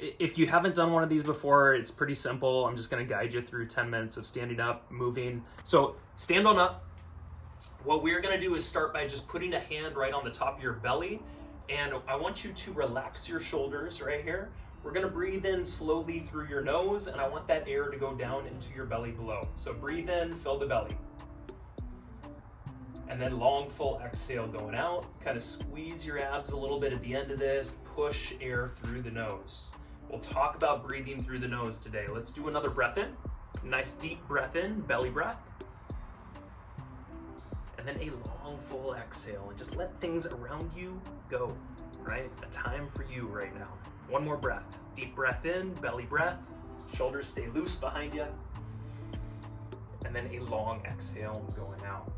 If you haven't done one of these before, it's pretty simple. I'm just gonna guide you through 10 minutes of standing up, moving. So stand on up. What we're gonna do is start by just putting a hand right on the top of your belly, and I want you to relax your shoulders right here. We're gonna breathe in slowly through your nose, and I want that air to go down into your belly below. So breathe in, fill the belly. And then long, full exhale going out. Kind of squeeze your abs a little bit at the end of this. Push air through the nose. We'll talk about breathing through the nose today. Let's do another breath in. Nice deep breath in, belly breath. And then a long, full exhale. And just let things around you go, right? A time for you right now. One more breath. Deep breath in, belly breath. Shoulders stay loose behind you. And then a long exhale going out.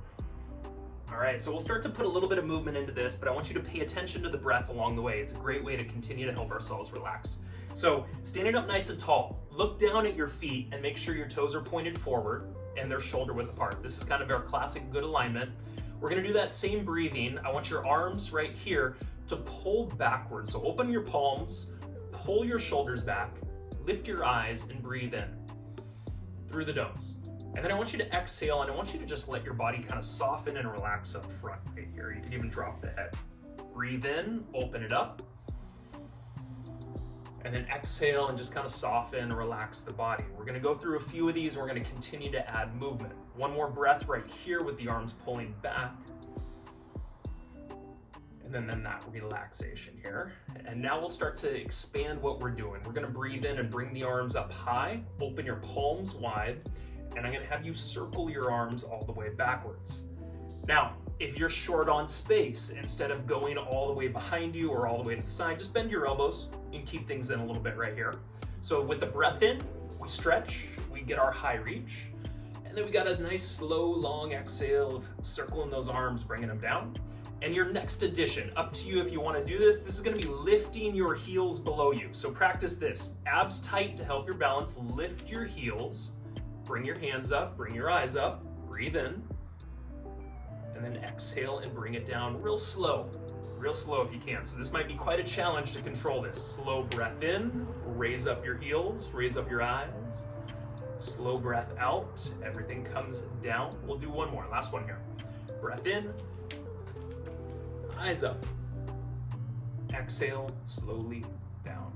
All right, so we'll start to put a little bit of movement into this, but I want you to pay attention to the breath along the way. It's a great way to continue to help ourselves relax. So standing up nice and tall, look down at your feet and make sure your toes are pointed forward and they're shoulder width apart. This is kind of our classic good alignment. We're gonna do that same breathing. I want your arms right here to pull backwards. So open your palms, pull your shoulders back, lift your eyes and breathe in through the nose. And then I want you to exhale, and I want you to just let your body kind of soften and relax up front right here. You can even drop the head. Breathe in, open it up. And then exhale and just kind of soften and relax the body. We're gonna go through a few of these, and we're gonna continue to add movement. One more breath right here with the arms pulling back. And then that relaxation here. And now we'll start to expand what we're doing. We're gonna breathe in and bring the arms up high, open your palms wide, and I'm gonna have you circle your arms all the way backwards. Now, if you're short on space, instead of going all the way behind you or all the way to the side, just bend your elbows and keep things in a little bit right here. So with the breath in, we stretch, we get our high reach, and then we got a nice slow, long exhale of circling those arms, bringing them down. And your next addition, up to you if you wanna do this, this is gonna be lifting your heels below you. So practice this, abs tight to help your balance, lift your heels, bring your hands up, bring your eyes up, breathe in, and then exhale and bring it down real slow if you can. So this might be quite a challenge to control this. Slow breath in, raise up your heels, raise up your eyes. Slow breath out, everything comes down. We'll do one more, last one here. Breath in, eyes up. Exhale, slowly down.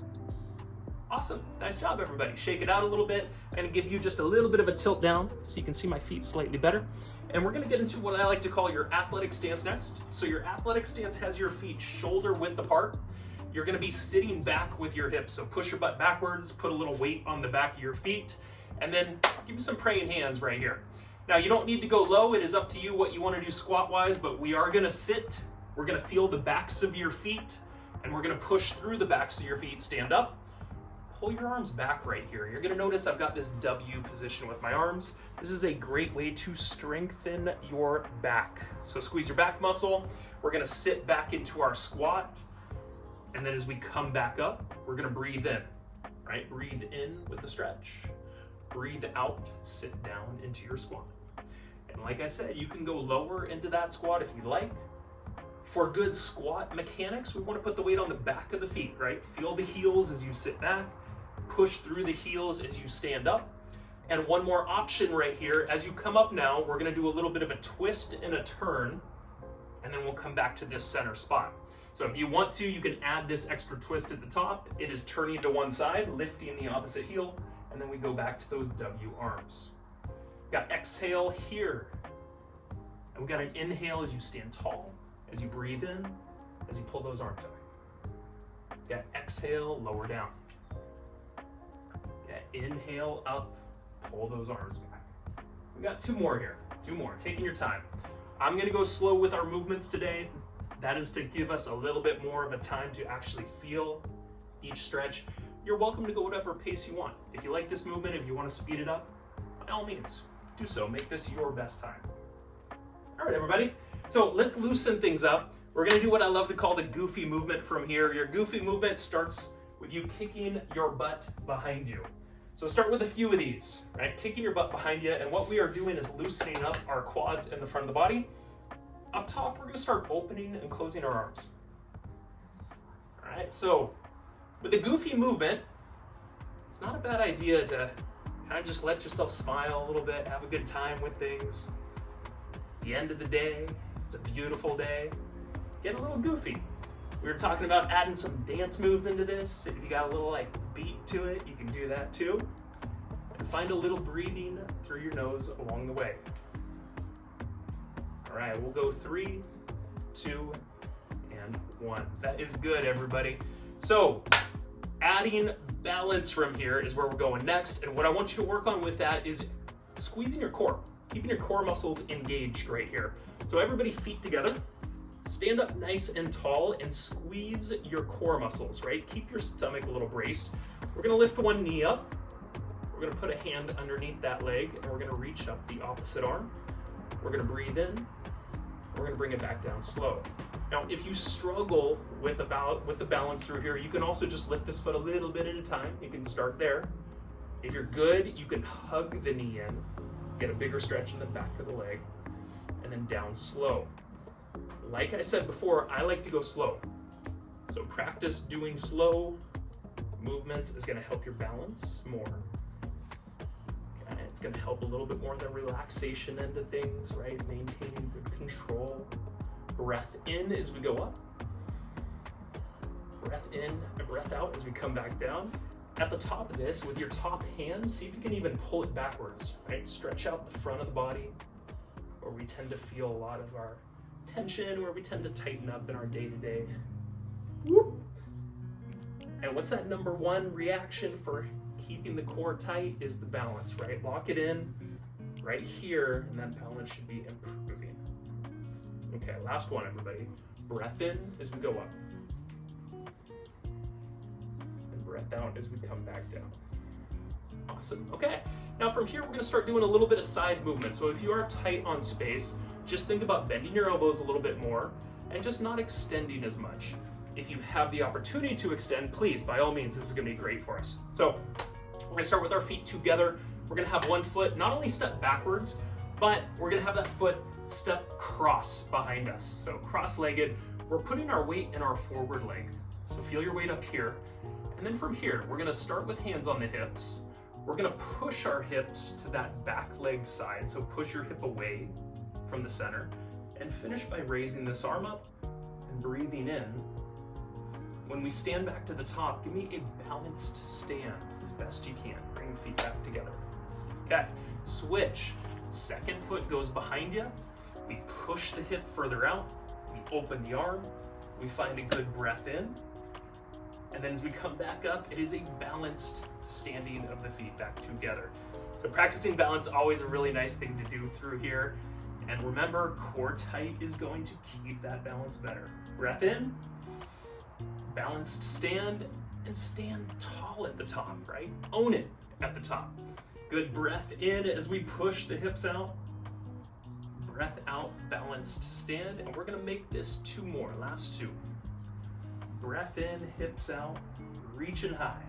Awesome, nice job everybody. Shake it out a little bit. I'm gonna give you just a little bit of a tilt down so you can see my feet slightly better. And we're gonna get into what I like to call your athletic stance next. So your athletic stance has your feet shoulder width apart. You're gonna be sitting back with your hips. So push your butt backwards, put a little weight on the back of your feet, and then give me some praying hands right here. Now you don't need to go low, it is up to you what you wanna do squat wise, but we are gonna sit, we're gonna feel the backs of your feet, and we're gonna push through the backs of your feet, stand up. Pull your arms back right here. You're gonna notice I've got this W position with my arms. This is a great way to strengthen your back. So squeeze your back muscle. We're gonna sit back into our squat. And then as we come back up, we're gonna breathe in, right? Breathe in with the stretch. Breathe out, sit down into your squat. And like I said, you can go lower into that squat if you like. For good squat mechanics, we wanna put the weight on the back of the feet, right? Feel the heels as you sit back. Push through the heels as you stand up. And one more option right here, as you come up now, we're gonna do a little bit of a twist and a turn, and then we'll come back to this center spot. So if you want to, you can add this extra twist at the top. It is turning to one side, lifting the opposite heel, and then we go back to those W arms. Got exhale here. And we got an inhale as you stand tall, as you breathe in, as you pull those arms up. Got exhale, lower down. Inhale up, pull those arms back. We got two more here, taking your time. I'm gonna go slow with our movements today. That is to give us a little bit more of a time to actually feel each stretch. You're welcome to go whatever pace you want. If you like this movement, if you wanna speed it up, by all means, do so. Make this your best time. All right, everybody. So let's loosen things up. We're gonna do what I love to call the goofy movement from here. Your goofy movement starts with you kicking your butt behind you. So start with a few of these, right? Kicking your butt behind you, and what we are doing is loosening up our quads in the front of the body. Up top, we're gonna start opening and closing our arms. All right, so with the goofy movement, not a bad idea to kind of just let yourself smile a little bit, have a good time with things. It's the end of the day, it's a beautiful day. Get a little goofy. We were talking about adding some dance moves into this. If you got a little like beat to it, you can do that too. And find a little breathing through your nose along the way. All right, we'll go 3, 2, and 1. That is good, everybody. So, adding balance from here is where we're going next. And what I want you to work on with that is squeezing your core, keeping your core muscles engaged right here. So everybody feet together. Stand up nice and tall and squeeze your core muscles, right? Keep your stomach a little braced. We're gonna lift one knee up. We're gonna put a hand underneath that leg and we're gonna reach up the opposite arm. We're gonna breathe in. We're gonna bring it back down slow. Now, if you struggle with the balance through here, you can also just lift this foot a little bit at a time. You can start there. If you're good, you can hug the knee in, get a bigger stretch in the back of the leg, and then down slow. Like I said before, I like to go slow. So practice doing slow movements is gonna help your balance more. It's gonna help a little bit more on the relaxation end of things, right? Maintaining good control. Breath in as we go up. Breath in and breath out as we come back down. At the top of this, with your top hand, see if you can even pull it backwards, right? Stretch out the front of the body, where we tend to feel a lot of our tension, where we tend to tighten up in our day-to-day. Whoop. And what's that number one reaction for keeping the core tight is the balance, right? Lock it in right here, and that balance should be improving. Okay, last one, everybody. Breath in as we go up. And breath out as we come back down. Awesome. Okay, now from here, we're gonna start doing a little bit of side movement. So if you are tight on space, just think about bending your elbows a little bit more and just not extending as much. If you have the opportunity to extend, please, by all means, this is gonna be great for us. So we're gonna start with our feet together. We're gonna have one foot not only step backwards, but we're gonna have that foot step cross behind us. So cross-legged, we're putting our weight in our forward leg. So feel your weight up here. And then from here, we're gonna start with hands on the hips. We're gonna push our hips to that back leg side. So push your hip away from the center and finish by raising this arm up and breathing in. When we stand back to the top, give me a balanced stand as best you can. Bring the feet back together. Okay, switch. Second foot goes behind you. We push the hip further out. We open the arm. We find a good breath in. And then as we come back up, it is a balanced standing of the feet back together. So practicing balance, always a really nice thing to do through here. And remember, core tight is going to keep that balance better. Breath in, balanced stand, and stand tall at the top, right? Own it at the top. Good breath in as we push the hips out. Breath out, balanced stand, and we're gonna make this 2 more, last 2. Breath in, hips out, reaching high.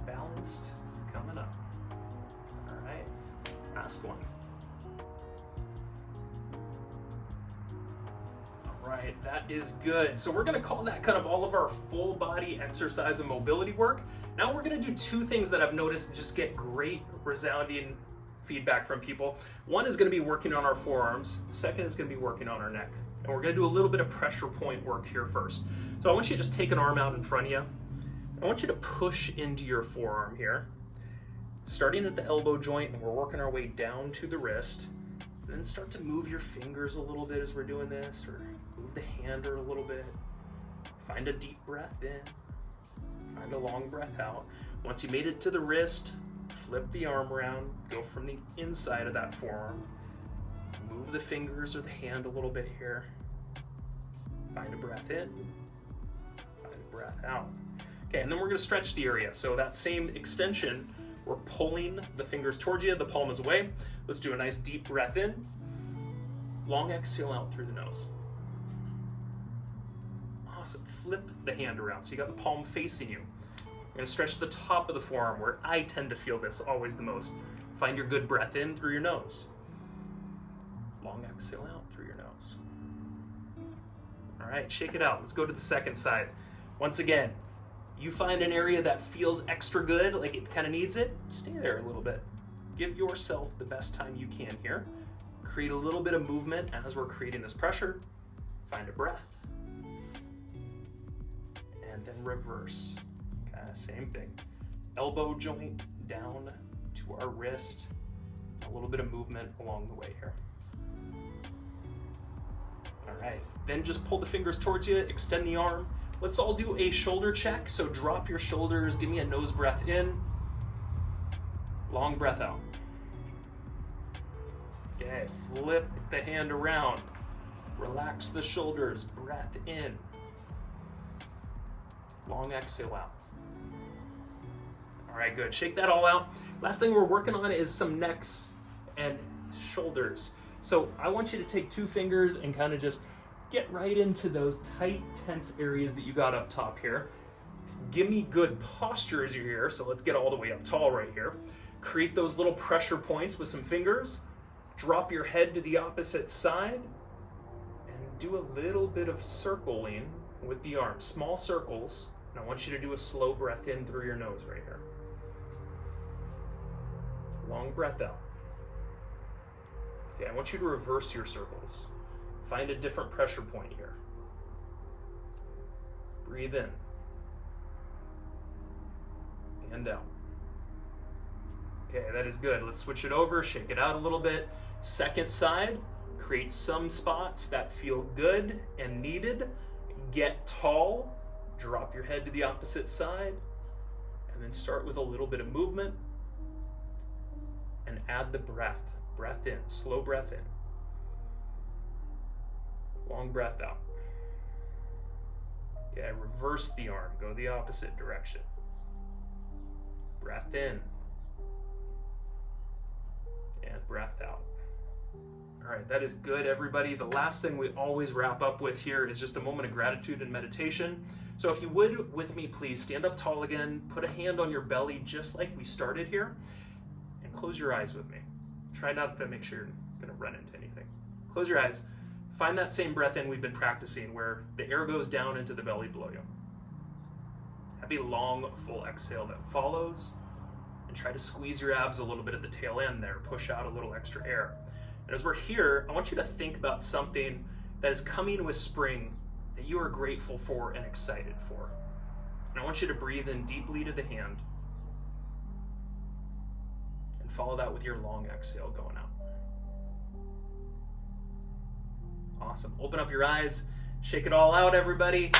Balanced, coming up. All right, last one. All right, that is good. So we're gonna call that kind of all of our full body exercise and mobility work. Now we're gonna do 2 things that I've noticed just get great resounding feedback from people. One is gonna be working on our forearms. The second is gonna be working on our neck. And we're gonna do a little bit of pressure point work here first. So I want you to just take an arm out in front of you. I want you to push into your forearm here, starting at the elbow joint, and we're working our way down to the wrist. And then start to move your fingers a little bit as we're doing this, or move the hand a little bit. Find a deep breath in, find a long breath out. Once you made it to the wrist, flip the arm around, go from the inside of that forearm. Move the fingers or the hand a little bit here. Find a breath in, find a breath out. Okay, and then we're gonna stretch the area. So that same extension, we're pulling the fingers towards you, the palm is away. Let's do a nice deep breath in. Long exhale out through the nose. Awesome, flip the hand around. So you got the palm facing you. You're gonna stretch the top of the forearm where I tend to feel this always the most. Find your good breath in through your nose. Long exhale out through your nose. All right, shake it out. Let's go to the second side. Once again, You find an area that feels extra good, like it kind of needs it, stay there a little bit. Give yourself the best time you can here. Create a little bit of movement as we're creating this pressure. Find a breath. And then reverse. Okay, same thing. Elbow joint down to our wrist. A little bit of movement along the way here. All right, then just pull the fingers towards you, extend the arm. Let's all do a shoulder check. So drop your shoulders, give me a nose breath in. Long breath out. Okay, flip the hand around. Relax the shoulders, breath in. Long exhale out. All right, good. Shake that all out. Last thing we're working on is some necks and shoulders. So I want you to take two fingers and kind of just get right into those tight, tense areas that you got up top here. Give me good posture as you're here. So let's get all the way up tall right here. Create those little pressure points with some fingers. Drop your head to the opposite side and do a little bit of circling with the arms, small circles. And I want you to do a slow breath in through your nose right here. Long breath out. Okay, I want you to reverse your circles. Find a different pressure point here. Breathe in. And out. Okay, that is good. Let's switch it over, shake it out a little bit. Second side, create some spots that feel good and needed. Get tall, drop your head to the opposite side, and then start with a little bit of movement and add the breath. Breath in, slow breath in. Long breath out. Okay, reverse the arm, go the opposite direction. Breath in. And breath out. All right, that is good, everybody. The last thing we always wrap up with here is just a moment of gratitude and meditation. So if you would, with me, please stand up tall again, put a hand on your belly just like we started here, and close your eyes with me. Try not to make sure you're gonna run into anything. Close your eyes. Find that same breath in we've been practicing where the air goes down into the belly below you. Have a long, full exhale that follows, and try to squeeze your abs a little bit at the tail end there. Push out a little extra air. And as we're here, I want you to think about something that is coming with spring that you are grateful for and excited for. And I want you to breathe in deeply to the hand and follow that with your long exhale going out. Awesome. Open up your eyes. Shake it all out, everybody.